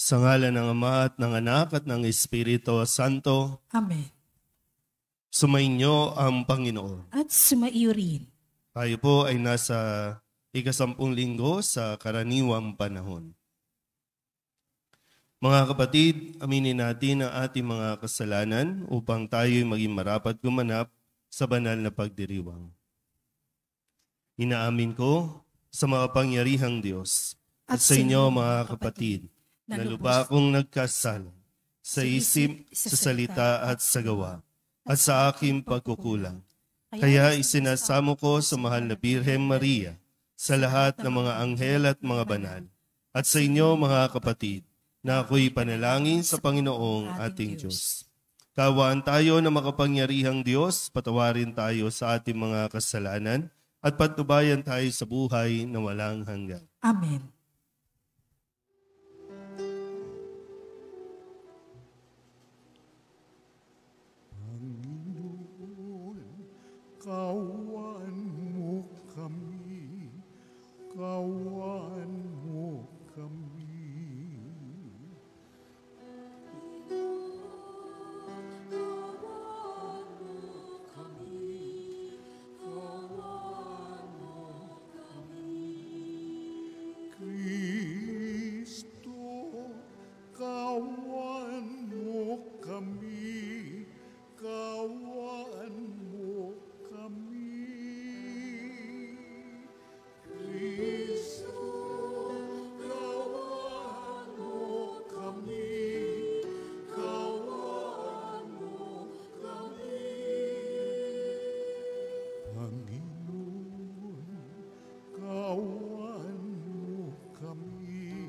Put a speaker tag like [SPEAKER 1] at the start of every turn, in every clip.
[SPEAKER 1] Sa ngalan ng Ama at ng Anak at ng Espiritu Santo.
[SPEAKER 2] Amen.
[SPEAKER 1] Sumainyo ang Panginoon.
[SPEAKER 2] At sumaiyo rin.
[SPEAKER 1] Tayo po ay nasa 10 linggo sa karaniwang panahon. Mga kapatid, aminin natin ang ating mga kasalanan upang tayo'y maging marapat gumanap sa banal na pagdiriwang. Inaamin ko sa makapangyarihang Diyos at sa inyo mga kapatid, na lubha akong nagkasala sa isip, sa salita at sa gawa, at sa aking pagkukulang. Kaya isinasamo ko sa mahal na Birhen Maria, sa lahat ng mga anghel at mga banal, at sa inyo mga kapatid, na ako'y panalangin sa Panginoong ating Diyos. Kawaan tayo na makapangyarihang Diyos, patawarin tayo sa ating mga kasalanan, at patnubayan tayo sa buhay na walang hanggan.
[SPEAKER 2] Amen.
[SPEAKER 3] Kawan mo kami, kawan mo kami. Kawan mo kami, kawan mo kami. Kristo, kawan mo kami, kawan mo kami. Kristo, kawan mo kami, kawan mo kami. Panginoon, kawan mo kami,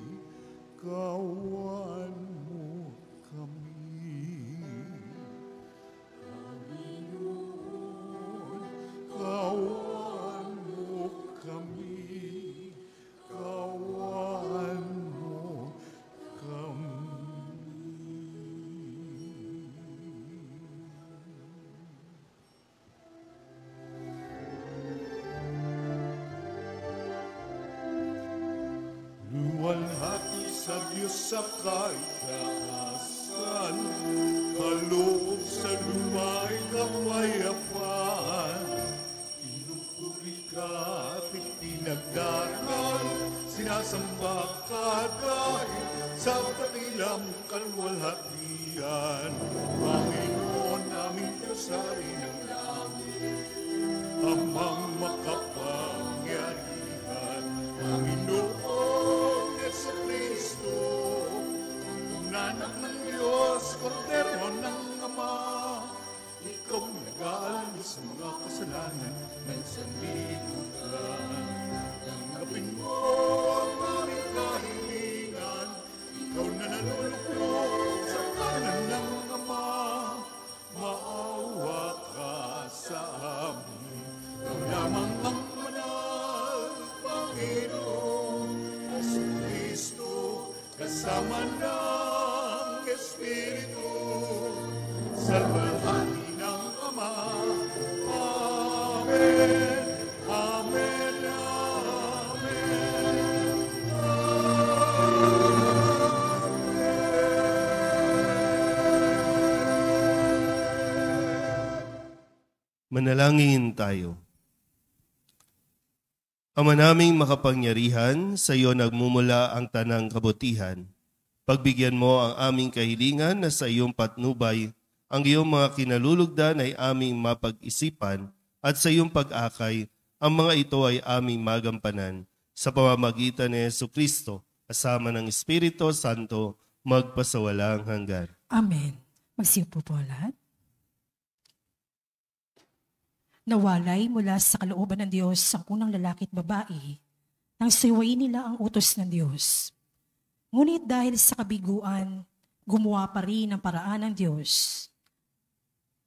[SPEAKER 3] kawan mo kami. Kawan mo kami, kawan mo kami. Luwalhati sa Diyos sa kaitaasan, kaloob sa luma'y kapayapaan. Pinupuri ka at itinagdarangal, sinasamba ka dahil sa dakilang kalwalhatian. Panginoon naming Diyos hari ng langit, amang makapangyarihan. Panginoon Jesucristo, anak ng Diyos, kordero ng Ama, ikaw nag-aalala sa mga kasalanan ng sanlibutan. Tanggapin mo ang aming kahilingan, ikaw na nalulugod sa kanan ng Ama. Maawa ka sa amin, ikaw lamang ang banal, Panginoon Jesucristo, kasama ng Espiritu, sa luwalhati ng Ama. Amen, amen, amen,
[SPEAKER 1] Manalangin tayo. Ama naming makapangyarihan, sa iyo nagmumula ang tanang kabutihan. Pagbigyan mo ang aming kahilingan na sa iyong patnubay, ang iyong mga kinalulugdan ay aming mapag-isipan at sa iyong pag-akay, ang mga ito ay aming magampanan sa pamamagitan ni Jesucristo, kasama ng Espiritu Santo, magpasawalang hanggan.
[SPEAKER 2] Amen. Magsiupo po lahat. Nawalay mula sa kalooban ng Diyos ang unang lalaki at babae nang suwayin nila ang utos ng Diyos. Ngunit dahil sa kabiguan, gumawa pa rin ang paraan ng Diyos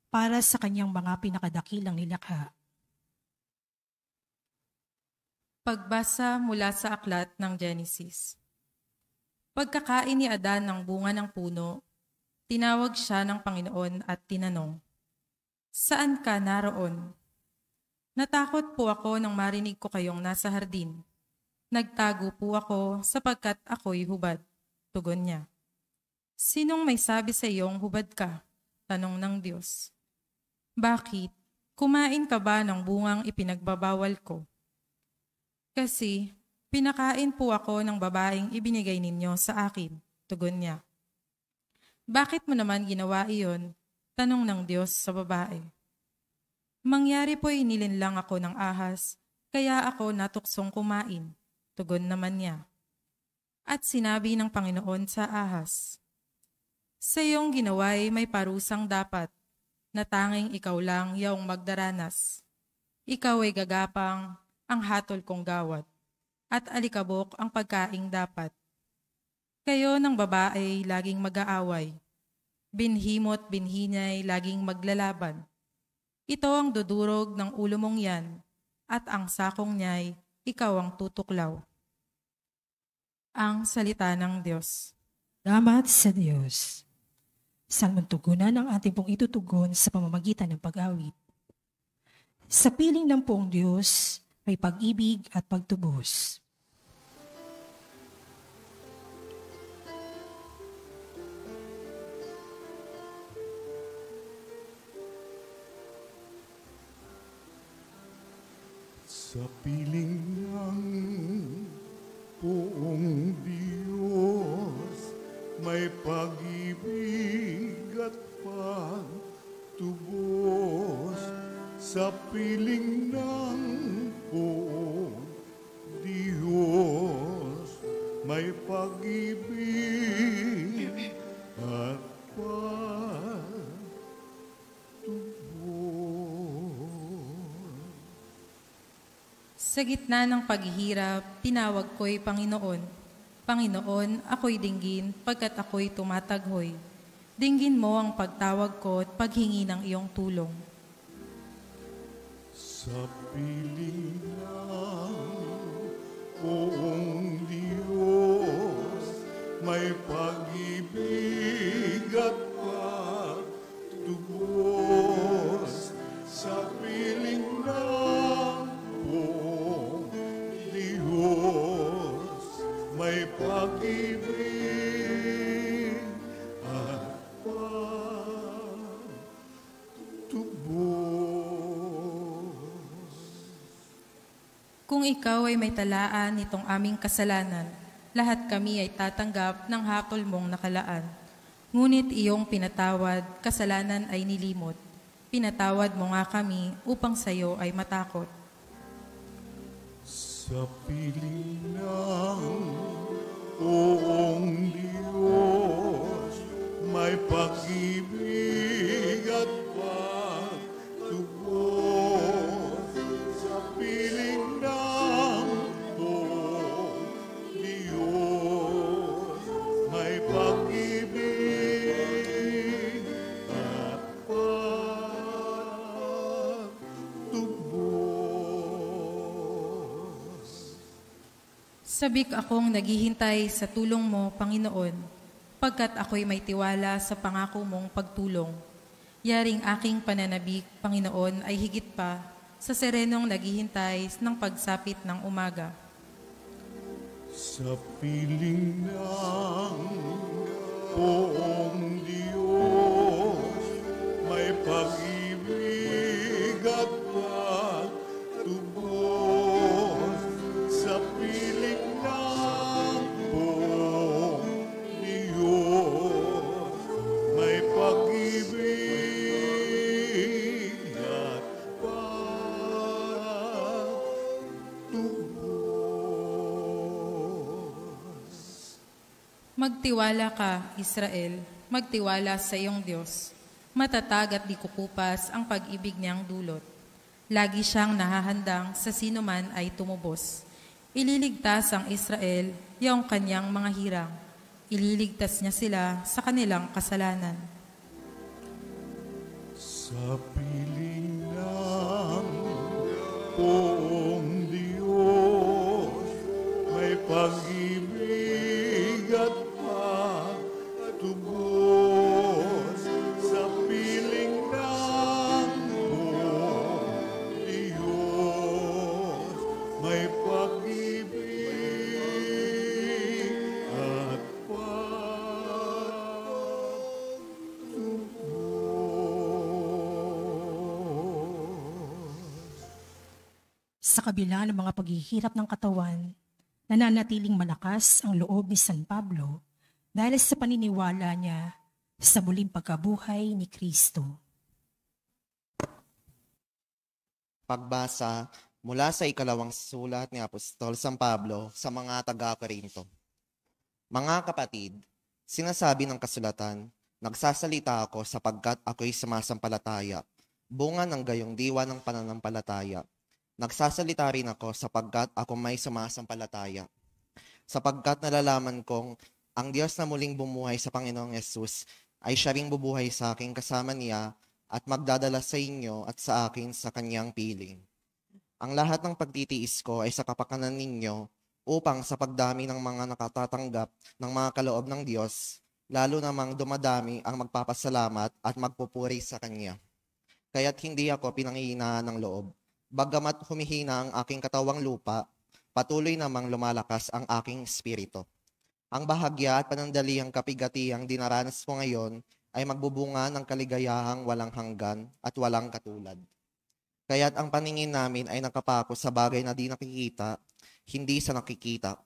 [SPEAKER 2] para sa kanyang mga pinakadakilang nilikha.
[SPEAKER 4] Pagbasa mula sa aklat ng Genesis. Pagkakain ni Adan ng bunga ng puno, tinawag siya ng Panginoon at tinanong, "Saan ka naroon?" "Natakot po ako nang marinig ko kayong nasa hardin. Nagtago po ako sapagkat ako'y hubad. Tugon niya. Sinong may sabi sa iyong hubad ka? Tanong ng Diyos. Bakit? Kumain ka ba ng bungang ipinagbabawal ko? Kasi pinakain po ako ng babaeng ibinigay ninyo sa akin. Tugon niya. Bakit mo naman ginawa iyon? Tanong ng Diyos sa babae. Mangyari po'y nilinlang ako ng ahas, kaya ako natuksong kumain. Tugon naman niya. At sinabi ng Panginoon sa ahas, sa iyong ginawa'y may parusang dapat, na tanging ikaw lang yaong magdaranas. Ikaw ay gagapang, ang hatol kong gawat, at alikabok ang pagkaing dapat. Kayo ng babae laging mag-aaway, binhimo't binhinay laging maglalaban. Ito ang dudurog ng ulo mong yan, at ang sakong niya'y ikaw ang tutuklaw. Ang salita ng Diyos.
[SPEAKER 2] Salamat sa Diyos. Salmong tugunan ang ating pong itutugon sa pamamagitan ng pag-awit. Sa piling ng poong Diyos, may pag-ibig at pagtubos.
[SPEAKER 3] Sa piling ng poong Diyos, may pag-ibig at pagtubos. Sa piling ng poong Diyos, may pag-ibig at pagtubos.
[SPEAKER 4] Sa gitna ng paghihirap, tinawag ko'y Panginoon. Panginoon, ako'y dinggin, pagkat ako'y tumataghoy. Dinggin mo ang pagtawag ko at paghingi ng iyong tulong.
[SPEAKER 3] Sa piling ng poong Diyos, may pag-ibig at pagtubos. Sa piling ng poong Diyos, may pag-ibig at pagtubos.
[SPEAKER 4] Kung ikaw ay may talaan nitong aming kasalanan, lahat kami ay tatanggap ng hatol mong nakalaan. Ngunit iyong pinatawad, kasalanan ay nilimot. Pinatawad mo nga kami upang sayo ay matakot.
[SPEAKER 3] Sa piling ng poong Diyos, may pag-ibig at pagtubos. Sa piling ng poong Diyos, may pag-ibig at pagtubos.
[SPEAKER 4] Sabik akong naghihintay sa tulong mo, Panginoon, pagkat ako'y may tiwala sa pangako mong pagtulong. Yaring aking pananabik, Panginoon, ay higit pa sa serenong naghihintay ng pagsapit ng umaga.
[SPEAKER 3] Sa piling ng poong Diyos, may pag-ibig at pagtubos. Sa piling ng poong Diyos, may pag-ibig at pagtubos.
[SPEAKER 4] Magtiwala ka, Israel, magtiwala sa iyong Diyos. Matatag at di kukupas ang pag-ibig niyang dulot. Lagi siyang nahahandang sa sinuman ay tumubos. Ililigtas ang Israel, iyong kanyang mga hirang. Ililigtas niya sila sa kanilang kasalanan.
[SPEAKER 3] Sa piling ng poong Diyos, may pag-ibig at pagtubos. Sa piling ng poong Diyos, may pag-ibig
[SPEAKER 2] Sa kabila ng mga paghihirap ng katawan, nananatiling malakas ang loob ni San Pablo dahil sa paniniwala niya sa muling pagkabuhay ni Kristo.
[SPEAKER 5] Pagbasa mula sa ikalawang sulat ni Apostol San Pablo sa mga taga-Korinto. Mga kapatid, sinasabi ng kasulatan, nagsasalita ako sapagkat ako'y sumasampalataya, bunga ng gayong diwa ng pananampalataya. Nagsasalita rin ako sapagkat ako may sumasampalataya. Sapagkat nalalaman kong ang Diyos na muling bumuhay sa Panginoong Yesus ay siya ring bubuhay sa akin kasama niya at magdadala sa inyo at sa akin sa kanyang piling. Ang lahat ng pagtitiis ko ay sa kapakanan ninyo upang sa pagdami ng mga nakatatanggap ng mga kaloob ng Diyos, lalo namang dumadami ang magpapasalamat at magpupuri sa Kanya. Kaya't hindi ako pinanghihinaan ng loob. Bagamat humihina ang aking katawang lupa, patuloy namang lumalakas ang aking espiritu. Ang bahagya at panandaliang kapigatihang dinaranas ko ngayon ay magbubunga ng kaligayahang walang hanggan at walang katulad. Kaya't ang paningin namin ay nakapako sa bagay na di nakikita, hindi sa nakikita.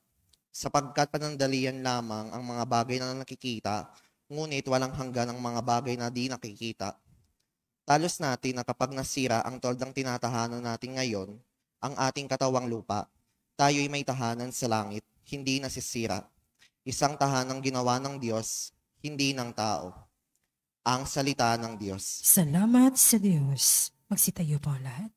[SPEAKER 5] Sapagkat panandalian lamang ang mga bagay na nakikita, ngunit walang hanggan ang mga bagay na di nakikita. Talos natin na kapag nasira ang toldang tinatahanan natin ngayon, ang ating katawang lupa, tayo'y may tahanan sa langit, hindi nasisira. Isang tahanang ginawa ng Diyos, hindi ng tao. Ang salita ng Diyos.
[SPEAKER 2] Salamat sa Diyos. Magsitayo po lahat.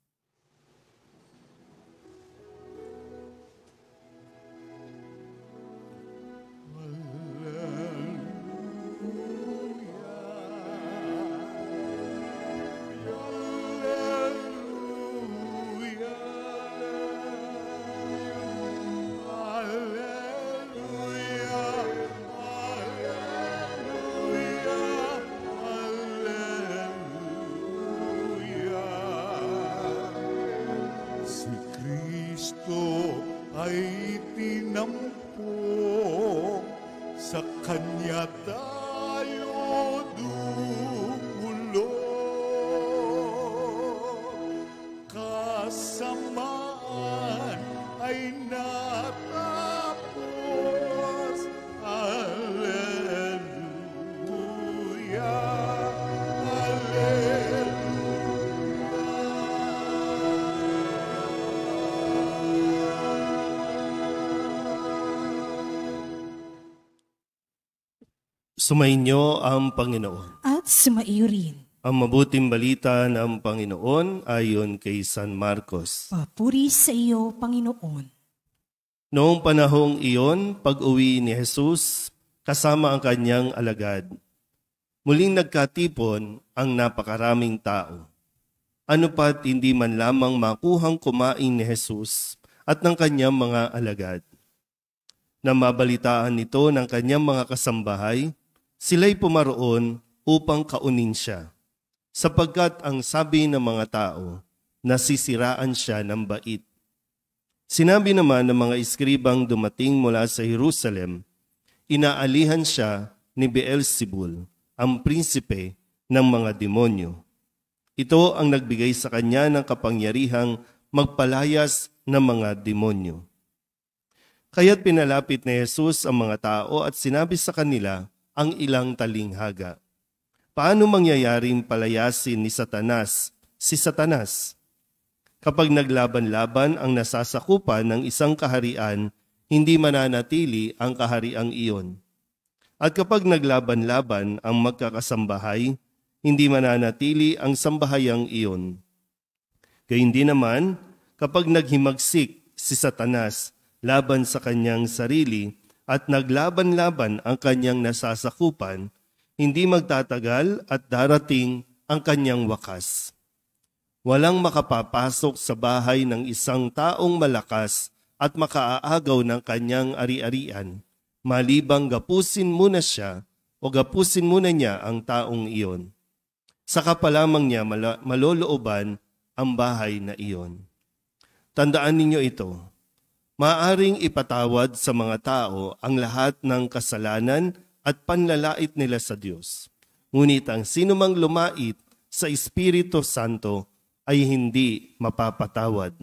[SPEAKER 3] Ay tinampok, sa Kanya tayo dumulog. Kasamaan ay natapos. Alleluia, Alleluia.
[SPEAKER 1] Sumainyo ang Panginoon.
[SPEAKER 2] At sumaiyo rin.
[SPEAKER 1] Ang mabuting balita ng Panginoon ayon kay San Marcos.
[SPEAKER 2] Papuri sa iyo, Panginoon.
[SPEAKER 1] Noong panahong iyon, pag-uwi ni Jesus, kasama ang kanyang alagad, muling nagkatipon ang napakaraming tao. Ano pat hindi man lamang makuhang kumain ni Jesus at ng kanyang mga alagad. Na mabalitaan nito ng kanyang mga kasambahay, sila'y pumaroon upang kaunin siya, sapagkat ang sabi ng mga tao, nasisiraan siya ng bait. Sinabi naman ng mga iskribang dumating mula sa Jerusalem, inaalihan siya ni Beelzebul, ang prinsipe ng mga demonyo. Ito ang nagbigay sa kanya ng kapangyarihang magpalayas ng mga demonyo. Kaya't pinalapit ni Jesus ang mga tao at sinabi sa kanila ang ilang talinghaga. Paano mangyayaring palayasin ni Satanas si Satanas? Kapag naglaban-laban ang nasasakupan ng isang kaharian, hindi mananatili ang kahariang iyon. At kapag naglaban-laban ang magkakasambahay, hindi mananatili ang sambahayang iyon. Gayundin naman, kapag naghimagsik si Satanas laban sa kanyang sarili, at naglaban-laban ang kanyang nasasakupan, hindi magtatagal at darating ang kanyang wakas. Walang makapapasok sa bahay ng isang taong malakas at makaaagaw ng kanyang ari-arian, malibang gapusin muna siya o gapusin muna niya ang taong iyon. Saka pa lamang niya malolooban ang bahay na iyon. Tandaan ninyo ito. Maaring ipatawad sa mga tao ang lahat ng kasalanan at panlalait nila sa Diyos. Ngunit ang sinumang lumait sa Espiritu Santo ay hindi mapapatawad.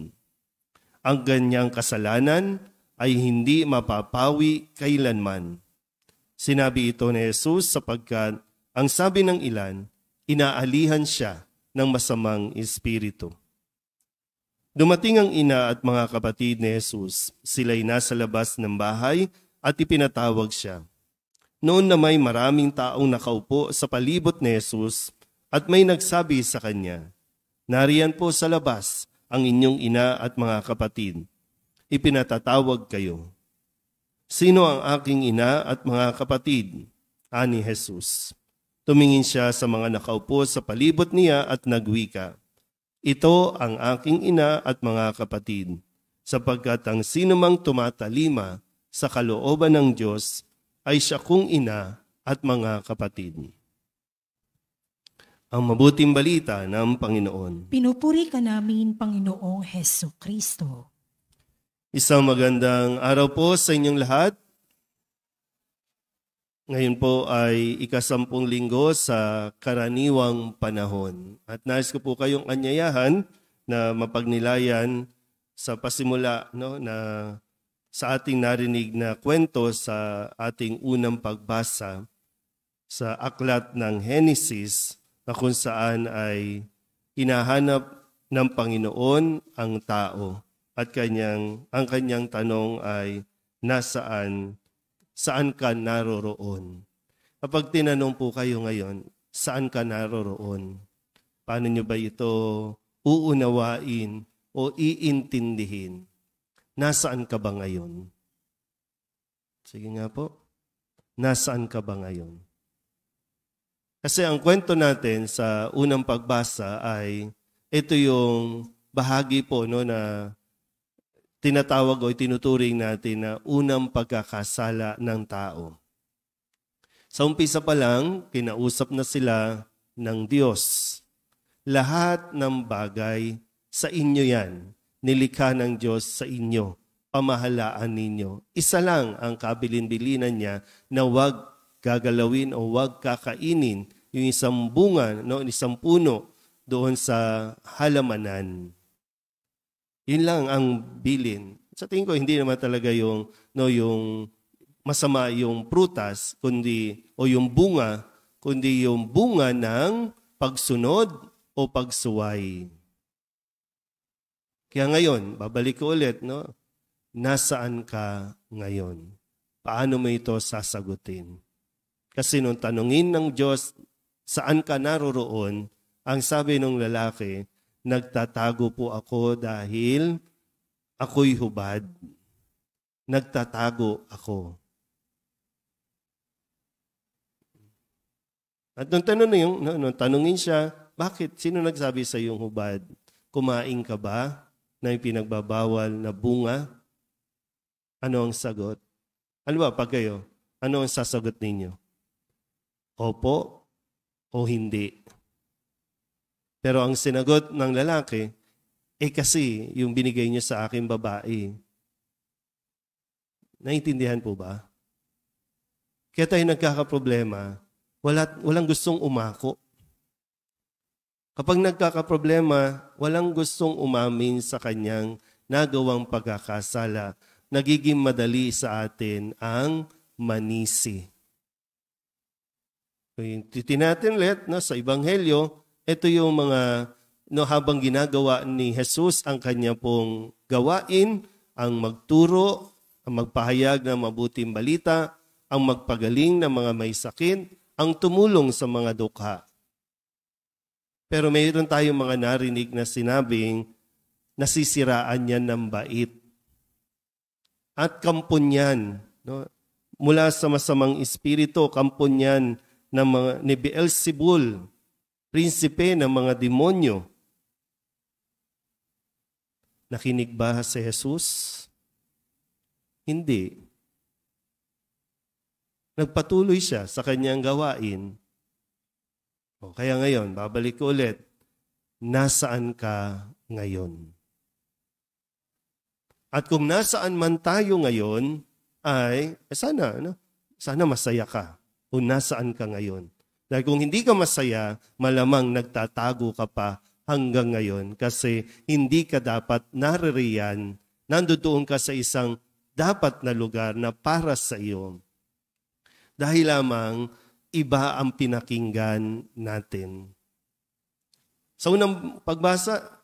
[SPEAKER 1] ang ganyang kasalanan ay hindi mapapawi kailanman. Sinabi ito ni Jesus sapagkat ang sabi ng ilan, inaalihan siya ng masamang espiritu. Dumating ang ina at mga kapatid ni Jesus. Sila'y nasa labas ng bahay at ipinatawag siya. Noon na may maraming taong nakaupo sa palibot ni Jesus at may nagsabi sa kanya, "Nariyan po sa labas ang inyong ina at mga kapatid. Ipinatatawag kayo." "Sino ang aking ina at mga kapatid?" ani Jesus. Tumingin siya sa mga nakaupo sa palibot niya at nagwika, "Ito ang aking ina at mga kapatid, sapagkat ang sinumang tumatalima sa kalooban ng Diyos ay siya kong ina at mga kapatid." Ang mabuting balita ng Panginoon.
[SPEAKER 2] Pinupuri ka namin, Panginoong Heso Kristo.
[SPEAKER 1] Isang magandang araw po sa inyong lahat. Ngayon po ay ika-10 linggo sa karaniwang panahon. At nais ko po kayong anyayahan na mapagnilayan sa pasimula na sa ating narinig na kwento sa ating unang pagbasa sa aklat ng Henesis, na kung saan ay hinahanap ng Panginoon ang tao at ang kanyang tanong ay, nasaan? Saan ka naroroon? Kapag tinanong po kayo ngayon, saan ka naroroon? Paano nyo ba ito uunawain o iintindihin? Nasaan ka ba ngayon? Sige nga po, nasaan ka ba ngayon? Kasi ang kwento natin sa unang pagbasa ay ito yung bahagi po na tinatawag o tinuturing natin na unang pagkakasala ng tao. Sa umpisa pa lang, kinausap na sila ng Diyos. Lahat ng bagay sa inyo yan, nilikha ng Diyos sa inyo, pamahalaan ninyo. Isa lang ang kabilin-bilinan niya na wag gagalawin o wag kakainin yung isang bunga, isang puno doon sa halamanan. Yun lang ang bilin. Sa tingin ko, hindi naman talaga yung masama yung prutas, o yung bunga, kundi yung bunga ng pagsunod o pagsuway. Kaya ngayon, babalik ko ulit, nasaan ka ngayon? Paano mo ito sasagutin? Kasi nung tanungin ng Diyos, saan ka naroroon? Ang sabi ng lalaki, nagtatago po ako dahil ako'y hubad. Nagtatago ako. At nung tanungin siya, bakit? Sino nagsabi sa iyong hubad? Kumain ka ba ng pinagbabawal na bunga? Ano ang sagot? Ano ba pag kayo? Ano ang sasagot ninyo? Opo o hindi. Pero ang sinagot ng lalaki, kasi yung binigay niyo sa aking babae. Naintindihan po ba? Kaya tayo nagkakaproblema, walang gustong umako. Kapag nagkakaproblema, walang gustong umamin sa kanyang nagawang pagkakasala. Nagiging madali sa atin ang manisi. Titinatin ulit sa Ebanghelyo, ito yung mga habang ginagawa ni Jesus ang kanya pong gawain, ang magturo, ang magpahayag ng mabuting balita, ang magpagaling ng mga may sakit, ang tumulong sa mga dukha. Pero mayroon tayong mga narinig na sinabing nasisiraan niya ng bait. At kampon yan, mula sa masamang espiritu, kampon yan ni Beelzebul, prinsipe ng mga demonyo. Nakinig ba si Jesus? Hindi. Nagpatuloy siya sa kanyang gawain. Kaya ngayon, babalik ko ulit, nasaan ka ngayon? At kung nasaan man tayo ngayon, ay sana masaya ka. Kung nasaan ka ngayon. Dahil kung hindi ka masaya, malamang nagtatago ka pa hanggang ngayon kasi hindi ka dapat naririyan nandoon ka sa isang dapat na lugar na para sa iyo. Dahil lamang iba ang pinakinggan natin. Sa unang pagbasa,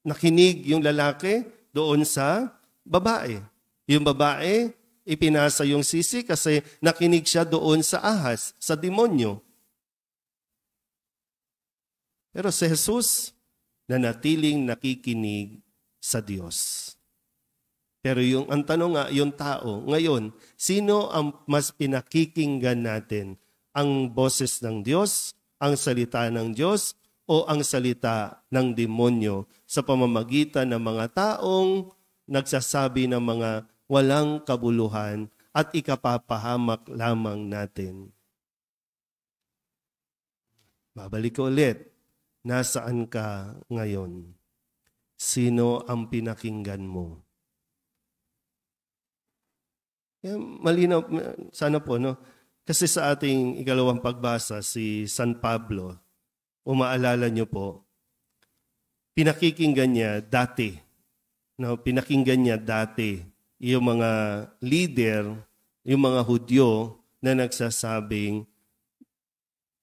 [SPEAKER 1] nakinig yung lalaki doon sa babae. Yung babae, ipinasa yung sisi kasi nakinig siya doon sa ahas, sa demonyo. Pero si Jesus, nanatiling nakikinig sa Diyos. Pero ang tanong nga, yung tao, ngayon, sino ang mas pinakikinggan natin? Ang boses ng Diyos, ang salita ng Diyos, o ang salita ng demonyo sa pamamagitan ng mga taong nagsasabi ng mga walang kabuluhan at ikapapahamak lamang natin? Babalik ko ulit. Nasaan ka ngayon? Sino ang pinakinggan mo? Malinaw, sana po, no? Kasi sa ating ikalawang pagbasa, si San Pablo, umaalala niyo po, pinakikinggan niya dati. No? Pinakinggan niya dati yung mga leader, yung mga Hudyo na nagsasabing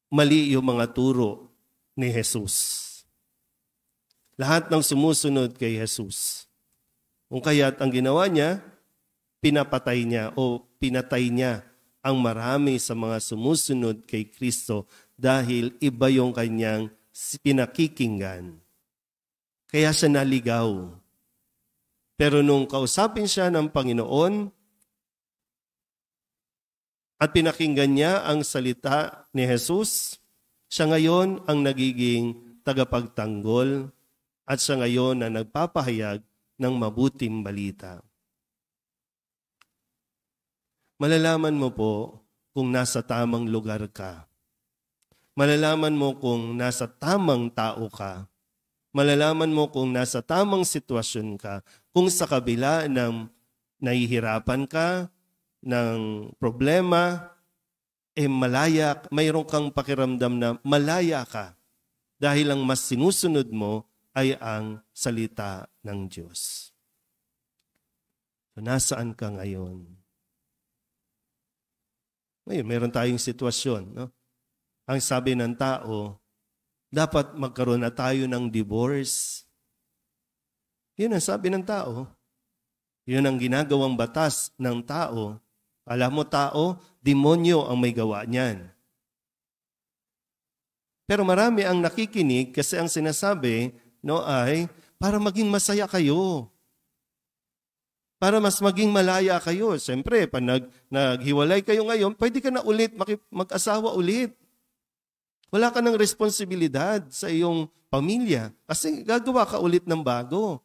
[SPEAKER 1] mali yung mga turo ni Jesus. Lahat ng sumusunod kay Jesus. Kung kaya't ang ginawa niya, pinapatay niya o pinatay niya ang marami sa mga sumusunod kay Kristo dahil iba yung kanyang pinakikinggan. Kaya siya naligaw. Pero nung kausapin siya ng Panginoon at pinakinggan niya ang salita ni Jesus, siya ngayon ang nagiging tagapagtanggol at siya ngayon na nagpapahayag ng mabuting balita. Malalaman mo po kung nasa tamang lugar ka. Malalaman mo kung nasa tamang tao ka. Malalaman mo kung nasa tamang sitwasyon ka. Kung sa kabila ng nahihirapan ka, ng problema, malaya, mayroon kang pakiramdam na malaya ka dahil ang mas sinusunod mo ay ang salita ng Diyos. So, nasaan ka ngayon? Ngayon, mayroon tayong sitwasyon. No? Ang sabi ng tao, dapat magkaroon na tayo ng divorce. Yun ang sabi ng tao. Yun ang ginagawang batas ng tao. Alam mo tao, demonyo ang may gawa niyan. Pero marami ang nakikinig kasi ang sinasabi ay para maging masaya kayo. Para mas maging malaya kayo. Siyempre, pag naghiwalay kayo ngayon, pwede ka na ulit mag-asawa ulit. Wala ka ng responsibilidad sa iyong pamilya kasi gagawa ka ulit ng bago.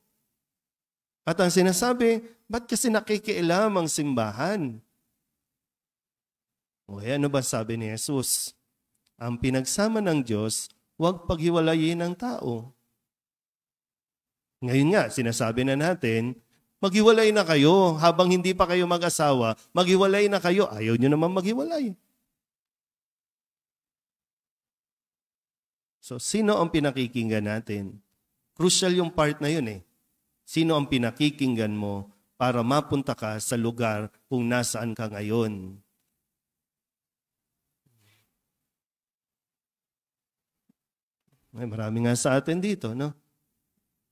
[SPEAKER 1] At ang sinasabi, ba't kasi nakikialam ang simbahan? O ano ba sabi ni Jesus? Ang pinagsama ng Diyos, huwag paghiwalayin ng tao. Ngayon nga, sinasabi na natin, maghiwalay na kayo. Habang hindi pa kayo mag-asawa, maghiwalay na kayo. Ayaw nyo naman maghiwalay. So, sino ang pinakikinggan natin? Crucial yung part na yun eh. Sino ang pinakikinggan mo para mapunta ka sa lugar kung nasaan ka ngayon? Ay, marami nga sa atin dito, no?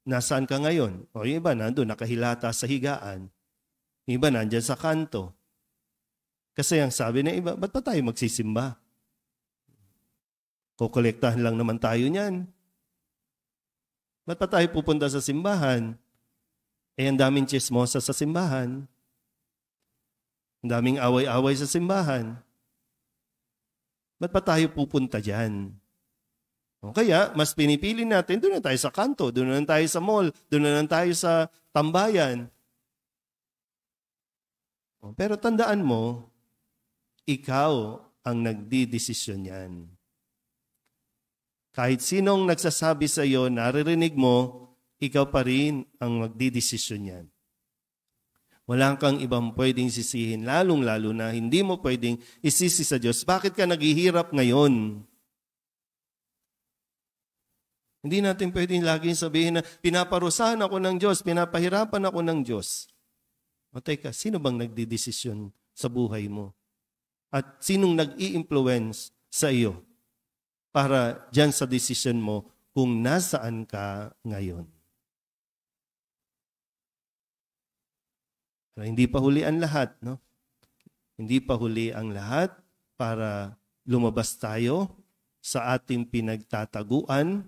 [SPEAKER 1] Nasaan ka ngayon? O yung iba nandun, nakahilata sa higaan. Yung iba nandyan sa kanto. Kasi ang sabi ng iba, ba't pa tayo magsisimba? Kukolektahan lang naman tayo niyan. Ba't pa tayo pupunta sa simbahan? Ang daming chismosa sa simbahan. Ang daming away-away sa simbahan. Ba't pa tayo pupunta dyan? O kaya, mas pinipili natin, doon na tayo sa kanto, doon na tayo sa mall, doon na tayo sa tambayan. Pero tandaan mo, ikaw ang nagdidesisyon yan. Kahit sinong nagsasabi sa iyo, naririnig mo, ikaw pa rin ang magdidesisyon yan. Wala kang ibang pwedeng sisihin, lalong-lalo na hindi mo pwedeng isisi sa Diyos. Bakit ka naghihirap ngayon? Hindi natin pwedeng laging sabihin na pinaparusahan ako ng Diyos, pinapahirapan ako ng Diyos. O teka, sino bang nagdidesisyon sa buhay mo? At sinong nag-i-influence sa iyo para dyan sa desisyon mo kung nasaan ka ngayon? Pero hindi pa huli ang lahat, no? Hindi pa huli ang lahat para lumabas tayo sa ating pinagtataguan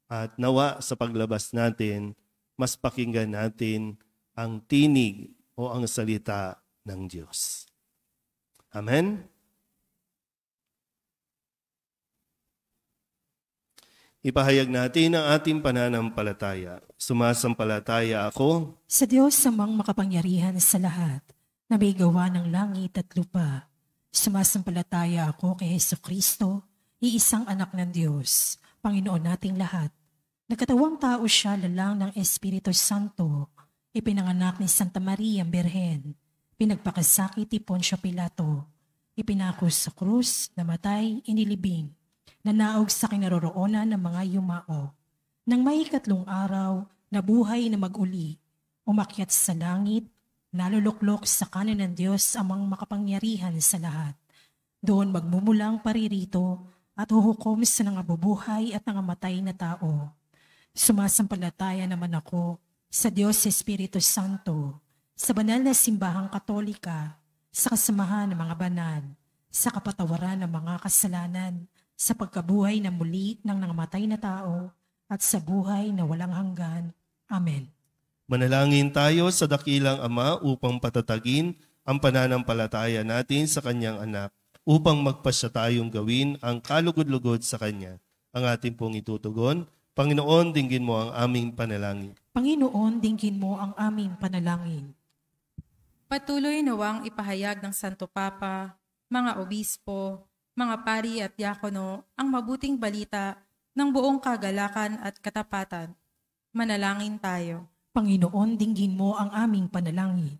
[SPEAKER 1] at nawa sa paglabas natin, mas pakinggan natin ang tinig o ang salita ng Diyos. Amen? Ipahayag natin ang ating pananampalataya. Sumasampalataya ako
[SPEAKER 2] Sa Diyos samang makapangyarihan sa lahat, na may gawa ng langit at lupa. Sumasampalataya ako kay Jesucristo, iisang anak ng Diyos, Panginoon nating lahat. Nagkatawang tao siya lalang ng Espiritu Santo, ipinanganak ni Santa Maria Birhen, pinagpakasakit ni Poncio Pilato, ipinako sa krus, namatay, inilibing, nanaog sa kinaroroonan ng mga yumao. Nang may 3 araw, nabuhay na mag-uli, umakyat sa langit, naluluklok sa kanan ng Diyos amang makapangyarihan sa lahat. Doon magmumulang paririto at huhukom sa nangabubuhay at nangamatay na tao. Sumasampalataya naman ako sa Diyos Espiritu Santo, sa banal na simbahang katolika, sa kasamahan ng mga banal, sa kapatawaran ng mga kasalanan, sa pagkabuhay na muli ng nangamatay na tao, at sa buhay na walang hanggan. Amen.
[SPEAKER 1] Manalangin tayo sa dakilang Ama upang patatagin ang pananampalataya natin sa Kanyang anak upang magpasya tayong gawin ang kalugod-lugod sa Kanya. Ang ating pong itutugon, Panginoon, dinggin mo ang aming panalangin.
[SPEAKER 2] Panginoon, dinggin mo ang aming panalangin.
[SPEAKER 4] Patuloy nawang ipahayag ng Santo Papa, mga obispo, mga pari at diakono ang mabuting balita ng buong kagalakan at katapatan. Manalangin tayo.
[SPEAKER 2] Panginoon, dinggin mo ang aming panalangin.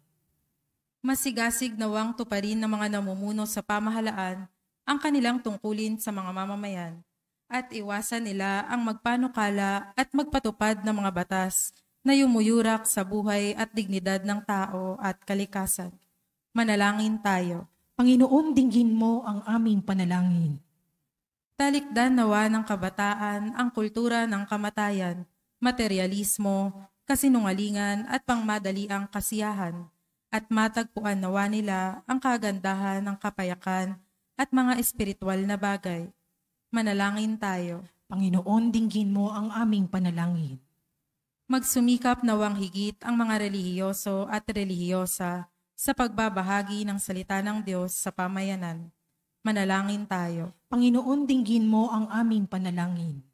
[SPEAKER 4] Masigasig nawang tuparin ng mga namumuno sa pamahalaan ang kanilang tungkulin sa mga mamamayan at iwasan nila ang magpanukala at magpatupad ng mga batas na yumuyurak sa buhay at dignidad ng tao at kalikasan. Manalangin tayo.
[SPEAKER 2] Panginoon, dinggin mo ang aming panalangin.
[SPEAKER 4] Talikdan nawa ng kabataan ang kultura ng kamatayan, materialismo, kasinungalingan at pangmadaliang kasiyahan, at matagpuan nawa nila ang kagandahan ng kapayakan at mga espiritual na bagay. Manalangin tayo.
[SPEAKER 2] Panginoon, dinggin mo ang aming panalangin.
[SPEAKER 4] Magsumikap nawang higit ang mga relihiyoso at relihiyosa sa pagbabahagi ng salita ng Diyos sa pamayanan. Manalangin tayo.
[SPEAKER 2] Panginoon, dinggin mo ang aming panalangin.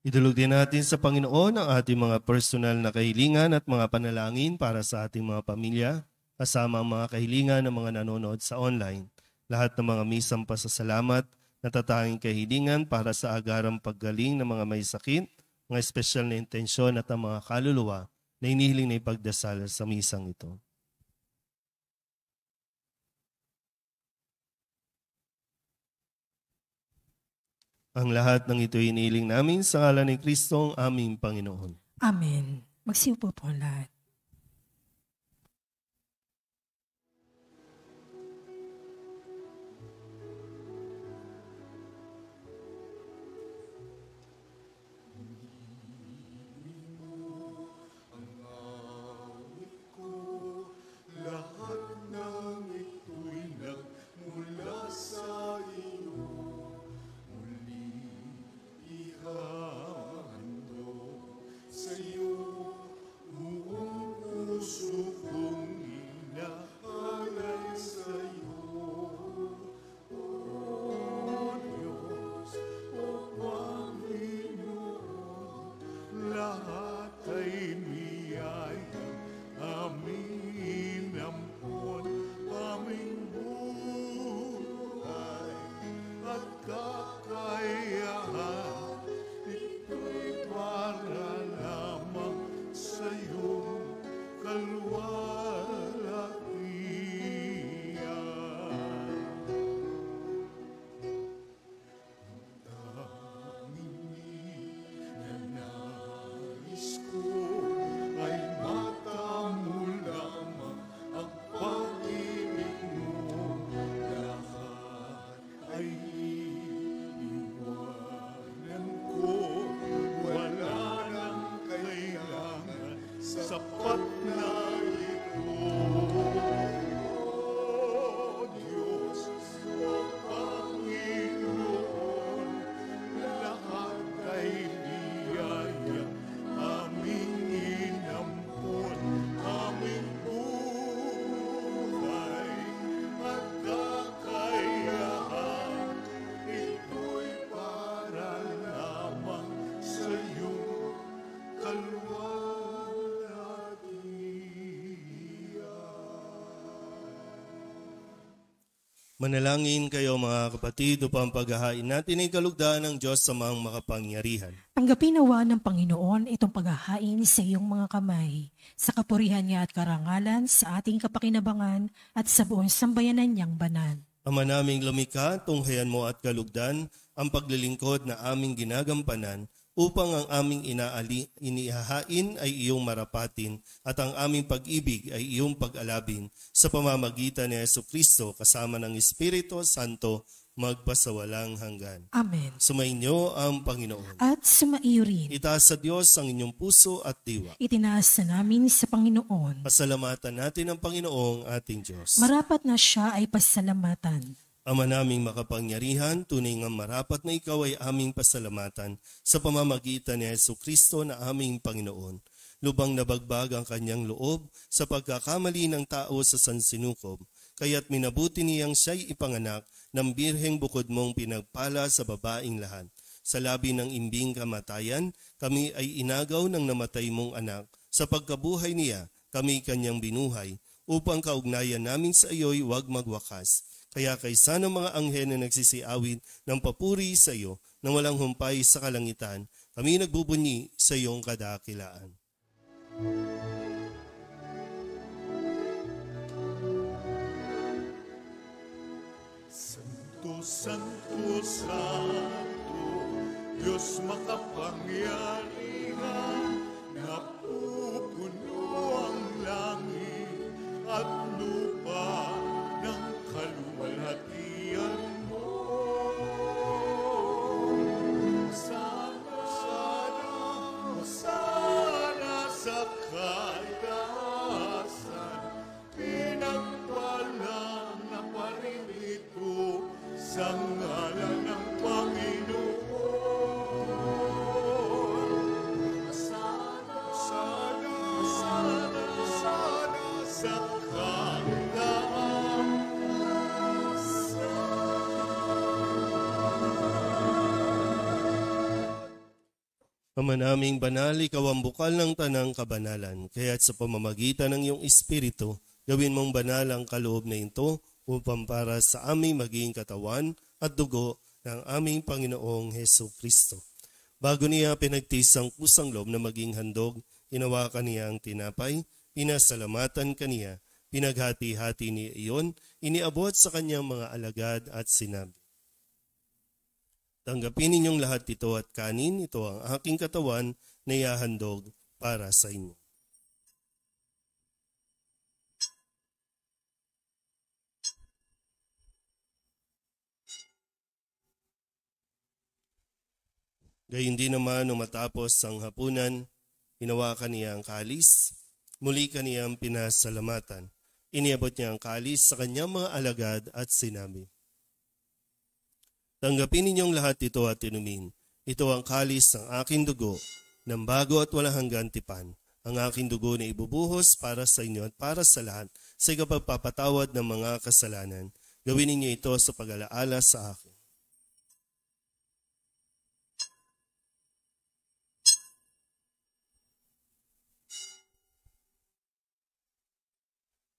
[SPEAKER 1] Idulog din natin sa Panginoon ang ating mga personal na kahilingan at mga panalangin para sa ating mga pamilya, kasama ang mga kahilingan ng mga nanonood sa online. Lahat ng mga misang pasasalamat, natatanging kahilingan para sa agarang paggaling ng mga may sakit, mga espesyal na intensyon at ang mga kaluluwa na inihiling na ipagdasal sa misang ito. Ang lahat ng ito inihiling namin sa ngalan ni Kristo ang aming Panginoon.
[SPEAKER 2] Amen. Magsiupo po lahat.
[SPEAKER 3] Lahat ng ito'y nagmula sa iyo. Muli ihahandog sa iyo buong
[SPEAKER 1] Manalangin kayo mga kapatid upang paghahain natin ay kalugdaan ng Diyos sa mga makapangyarihan.
[SPEAKER 2] Tanggapin nawa ng Panginoon itong paghahain sa iyong mga kamay, sa kapurihan niya at karangalan, sa ating kapakinabangan at sa buong sambayanan niyang banal.
[SPEAKER 1] Ama naming lumikha, tunghayan mo at kalugdan ang paglilingkod na aming ginagampanan upang ang aming inihahain ay iyong marapatin at ang aming pag-ibig ay iyong pag-alabin sa pamamagitan ni Jesucristo kasama ng Espiritu Santo magpasawalang hanggan.
[SPEAKER 2] Amen.
[SPEAKER 1] Sumainyo ang Panginoon.
[SPEAKER 2] At sumaiyo rin.
[SPEAKER 1] Itaas sa Diyos ang inyong puso at diwa.
[SPEAKER 2] Itinaas na namin sa Panginoon.
[SPEAKER 1] Pasalamatan natin ang Panginoong ating Diyos.
[SPEAKER 2] Marapat na siya ay pasalamatan.
[SPEAKER 1] Ama naming makapangyarihan, tunay nga marapat na ikaw ay aming pasalamatan sa pamamagitan ni Jesucristo na aming Panginoon. Lubang nabagbag ang kanyang loob sa pagkakamali ng tao sa sansinukob, kaya't minabuti niyang siya'y ipanganak ng birheng bukod mong pinagpala sa babaing lahat. Sa labi ng imbing kamatayan, kami ay inagaw ng namatay mong anak. Sa pagkabuhay niya, kami kanyang binuhay, upang kaugnayan namin sa iyo'y huwag magwakas. Kaya kaysa ng mga anghel na nagsisiawit ng papuri sa iyo na walang humpay sa kalangitan, kami nagbubunyi sa iyong kadakilaan.
[SPEAKER 3] Santo, Santo, Santo, Diyos makapangyarihan, napupuno ang langit at lupa ng kaluwalhatian mo. Sana, sana, sana sa kaitaasan, pinagpalang na paririto sa ngalan ng Panginoon. Sana, sana, sana, sana sa kaitaasan.
[SPEAKER 1] Ama naming banal, ikaw ang bukal ng tanang kabanalan, kaya't sa pamamagitan ng iyong Espiritu, gawin mong banal ang kaloob na ito upang para sa aming maging katawan at dugo ng aming Panginoong Jesucristo. Bago niya pinagtiis ang kusang loob na maging handog, hinawakan niya ang tinapay, pinasalamatan kaniya, pinaghati-hati niya iyon, iniabot sa kanyang mga alagad at sinabi, tanggapin ninyong lahat ito at kanin, ito ang aking katawan na ihahandog para sa inyo. Gayun din naman nung matapos ang hapunan, hinawakan niya ang kalis, muli kaniyang pinasalamatan. Iniabot niya ang kalis sa kanyang mga alagad at sinabi, tanggapin ninyong lahat ito at inumin. Ito ang kalis ng aking dugo, ng bago at walang hanggan tipan. Ang aking dugo na ibubuhos para sa inyo at para sa lahat sa ikapagpapatawad ng mga kasalanan. Gawin ninyo ito sa pag-alaala sa akin.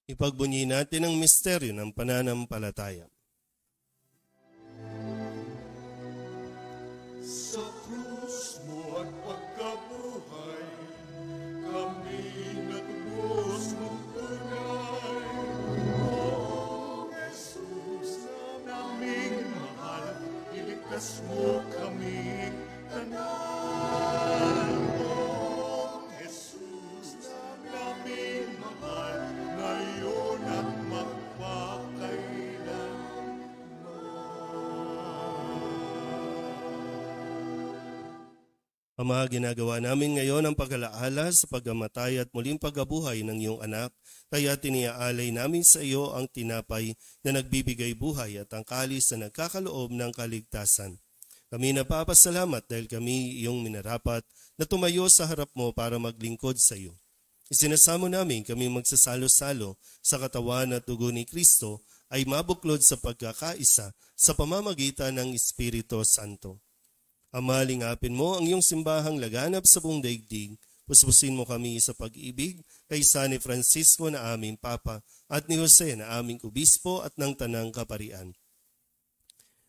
[SPEAKER 1] Ipagbunyi natin ang misteryo ng pananampalataya.
[SPEAKER 3] Sa krus mo at pagkabuhay, kami natubos mong tunay. O Jesus, naming mahal, iligtas mo kami tanan. O Jesus, naming mahal, ngayon at magpakailan.
[SPEAKER 1] Ama, ginagawa namin ngayon ang pag-alaala sa pagkamatay at muling pagkabuhay ng iyong anak, kaya tiniaalay namin sa iyo ang tinapay na nagbibigay buhay at ang kalis na nagkakaloob ng kaligtasan. Kami napapasalamat dahil kami iyong minarapat na tumayo sa harap mo para maglingkod sa iyo. Isinasamo namin kami magsasalo-salo sa katawan at dugo ni Kristo ay mabuklod sa pagkakaisa sa pamamagitan ng Espiritu Santo. Ama, lingapin mo ang iyong simbahang laganap sa buong daigdig, Puspusin mo kami sa pag-ibig kaysa ni Francisco na aming Papa at ni Jose na aming Obispo at ng Tanang Kaparian.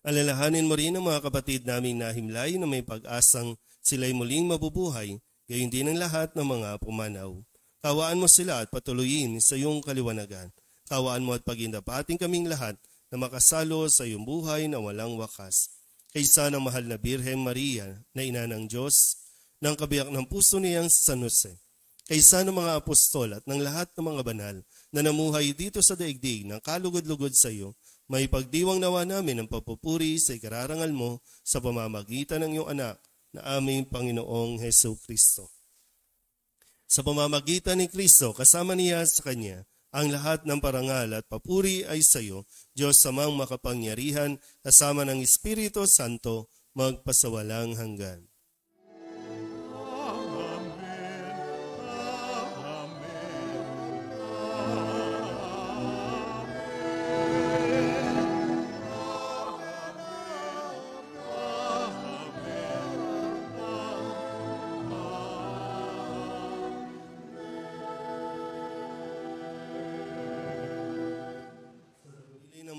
[SPEAKER 1] Alalahanin mo rin ang mga kapatid naming nahimlay na may pag-asang sila'y muling mabubuhay, gayon din ang lahat ng mga pumanaw. Kawaan mo sila at patuloyin sa iyong kaliwanagan. Kawaan mo at pagindapating kaming lahat na makasalo sa iyong buhay na walang wakas. Kaysa ng mahal na Birhen Maria na ina ng Diyos, ng kabiyak ng puso niyang San Jose, kaysa ng mga apostol at ng lahat ng mga banal na namuhay dito sa daigdig ng kalugod-lugod sa iyo, may pagdiwang nawa namin ang papupuri sa ikararangal mo sa pamamagitan ng iyong anak na aming Panginoong Hesu Kristo. Sa pamamagitan ni Kristo, kasama niya sa Kanya, ang lahat ng parangal at papuri ay sa iyo, Diyos samang makapangyarihan, kasama ng Espiritu Santo, magpasawalang hanggan.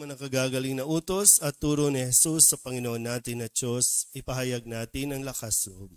[SPEAKER 1] Nakagagaling na utos at turo ni Jesus sa Panginoon natin na Diyos, ipahayag natin ang lakas loob.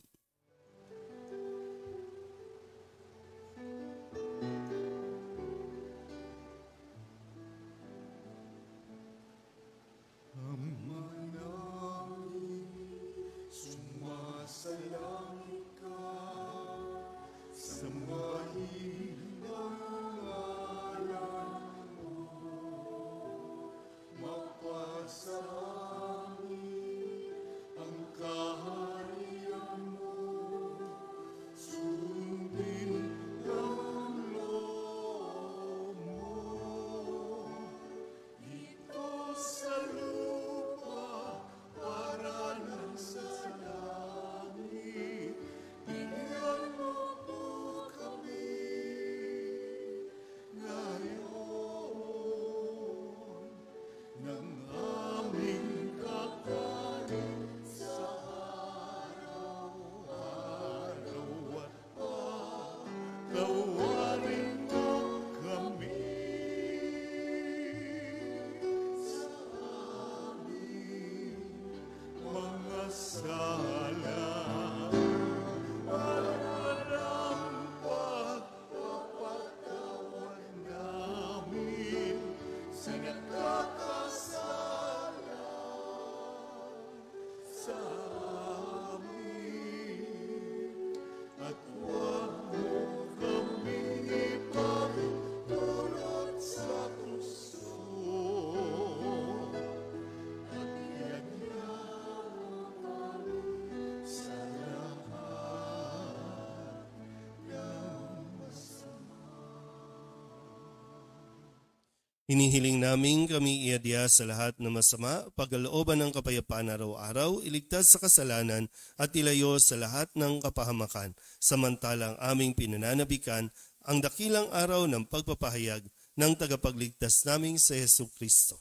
[SPEAKER 1] Hinihiling namin kami iadya sa lahat ng masama, pagkalooban ng kapayapaan araw-araw, iligtas sa kasalanan at ilayo sa lahat ng kapahamakan, samantalang aming pinananabikan ang dakilang araw ng pagpapahayag ng tagapagligtas naming si Hesu Kristo.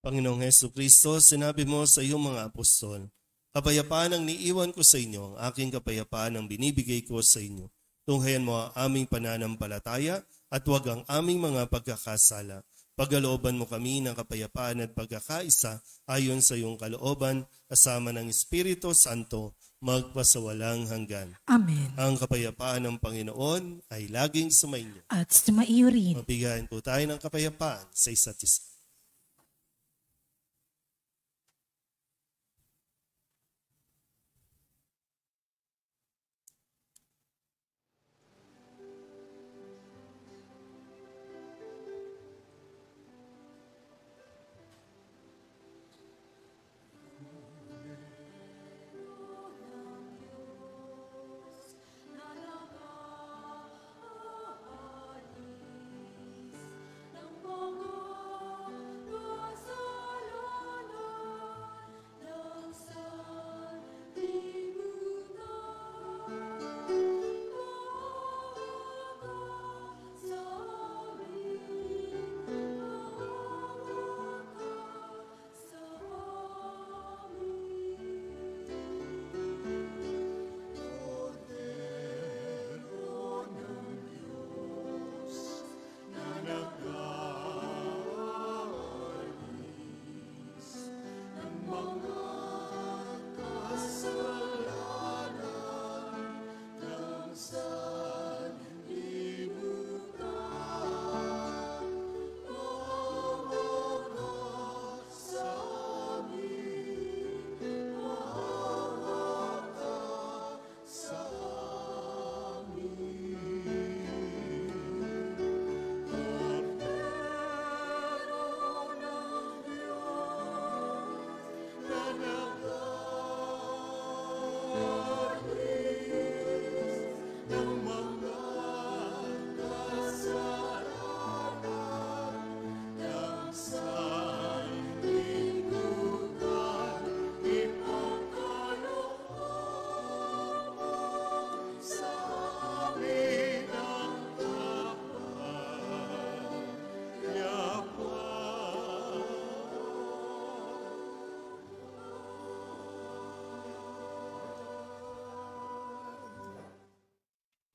[SPEAKER 1] Panginoong Hesu Kristo, sinabi mo sa iyong mga apostol, kapayapaan ang niiwan ko sa inyo, ang aking kapayapaan ang binibigay ko sa inyo. Tunghayan mo ang aming pananampalataya at huwag ang aming mga pagkakasala. Pagkalooban mo kami ng kapayapaan at pagkakaisa ayon sa iyong kalooban, kasama ng Espiritu Santo, magpasawalang hanggan.
[SPEAKER 2] Amen.
[SPEAKER 1] Ang kapayapaan ng Panginoon ay laging sumainyo.
[SPEAKER 2] At sumaiyo rin.
[SPEAKER 1] Mabigayan po tayo ng kapayapaan sa isa't isa.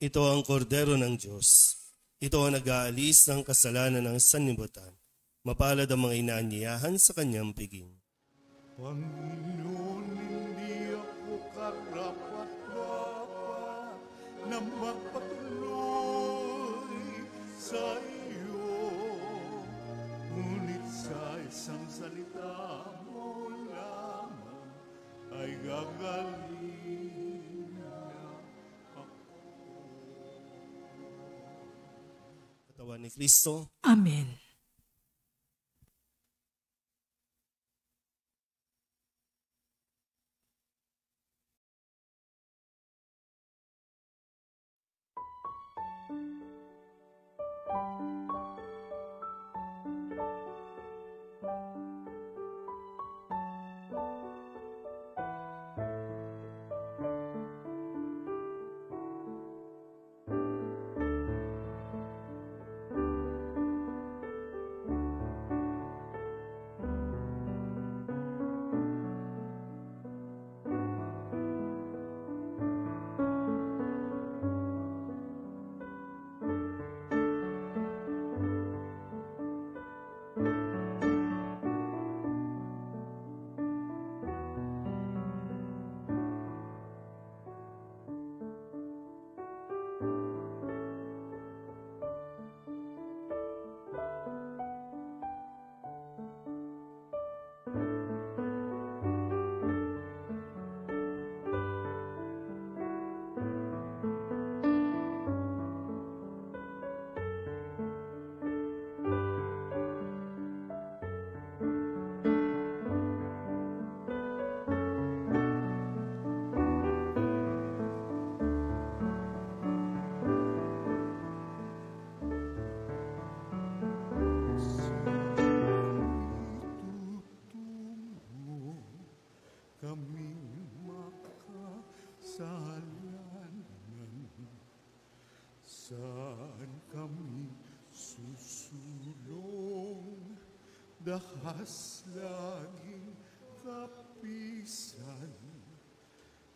[SPEAKER 1] Ito ang kordero ng Diyos. Ito ang nag-aalis ng kasalanan ng sanlibutan. Mapalad ang mga inaanyayahan sa kanyang piging.
[SPEAKER 3] Panginoon, hindi ako karapat-dapat na magpatuloy sa iyo. Ngunit sa isang salita mo lamang ay gagaling na ako.
[SPEAKER 1] Katawan ni Kristo.
[SPEAKER 2] Amen.
[SPEAKER 3] Kaming makasalanan, saan kami susulong? Dahas laging kapisan,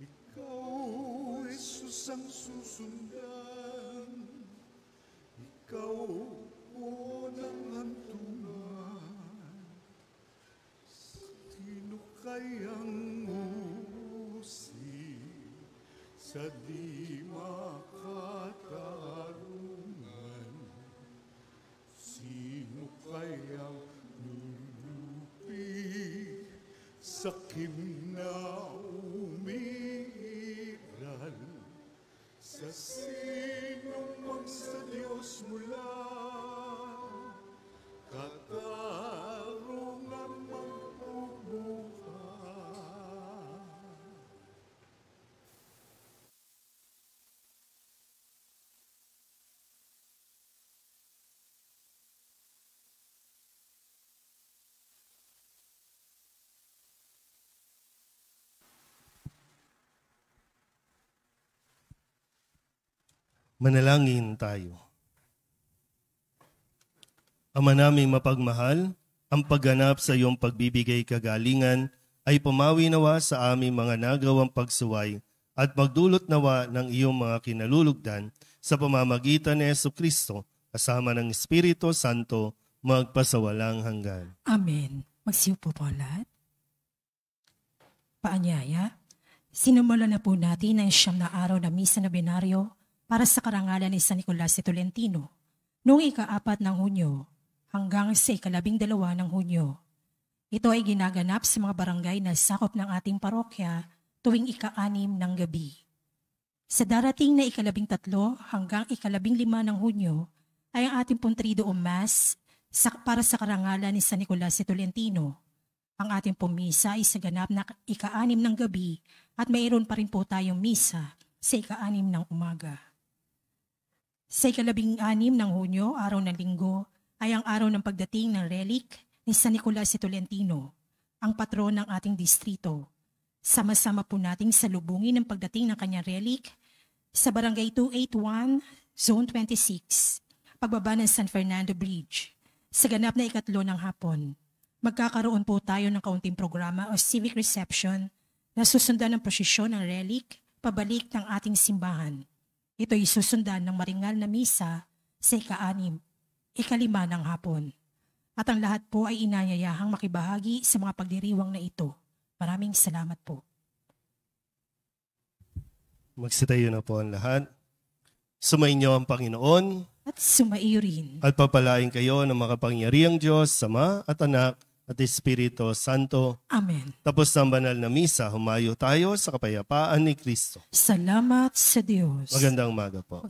[SPEAKER 3] ikaw, Jesus, ang susundan. Ikaw po ng hantungan. Sino kayang musik sa di makatarungan? Sino kayang lulupig sa kim na umiiral? Sa sinong mang sa Diyos mula, katarungan magbubuhay.
[SPEAKER 1] Manalangin tayo. Ama naming mapagmahal, ang pagganap sa iyong pagbibigay kagalingan ay pumawi nawa sa aming mga nagawang pagsuway at magdulot nawa ng iyong mga kinalulugdan sa pamamagitan ni Jesucristo kasama ng Espiritu Santo magpasawalang hanggan.
[SPEAKER 2] Amen. Magsiupo po lahat. Paanyaya, sinumula na po natin ang 9 na araw na misa nobinaryo para sa karangalan ni San Nicolas de Tolentino noong ika-4 ng Hunyo hanggang sa ika-12 ng Hunyo. Ito ay ginaganap sa mga barangay na sakop ng ating parokya tuwing ika-6 ng gabi. Sa darating na ika-13 hanggang ika-15 ng Hunyo ay ang ating puntrido o Mass para sa karangalan ni San Nicolas de Tolentino. Ang ating pumisa ay sa ganap na ika-6 ng gabi at mayroon pa rin po tayong misa sa ika-6 ng umaga. Sa ika-16 ng Hunyo, araw ng Linggo, ay ang araw ng pagdating ng relic ni San Nicolas de Tolentino, ang patron ng ating distrito. Sama-sama po nating salubungin ang pagdating ng kanyang relic sa Barangay 281, Zone 26, pagbaba ng San Fernando Bridge, sa ganap na ika-3 ng hapon. Magkakaroon po tayo ng kaunting programa o civic reception na susundan ng prosesyon ng relic pabalik ng ating simbahan. Ito'y susundan ng maringal na misa sa ika-6, ika-5 ng hapon. At ang lahat po ay inanyayahang makibahagi sa mga pagdiriwang na ito. Maraming salamat po.
[SPEAKER 1] Magsitayo na po ang lahat. Sumainyo ang Panginoon
[SPEAKER 2] At sumaiyo rin.
[SPEAKER 1] at papalain kayo ng makapangyarihang Diyos, Ama at Anak at Espiritu Santo.
[SPEAKER 2] Amen.
[SPEAKER 1] Tapos ng banal na misa, humayo tayo sa kapayapaan ni Kristo.
[SPEAKER 2] Salamat sa Diyos.
[SPEAKER 1] Magandang umaga po.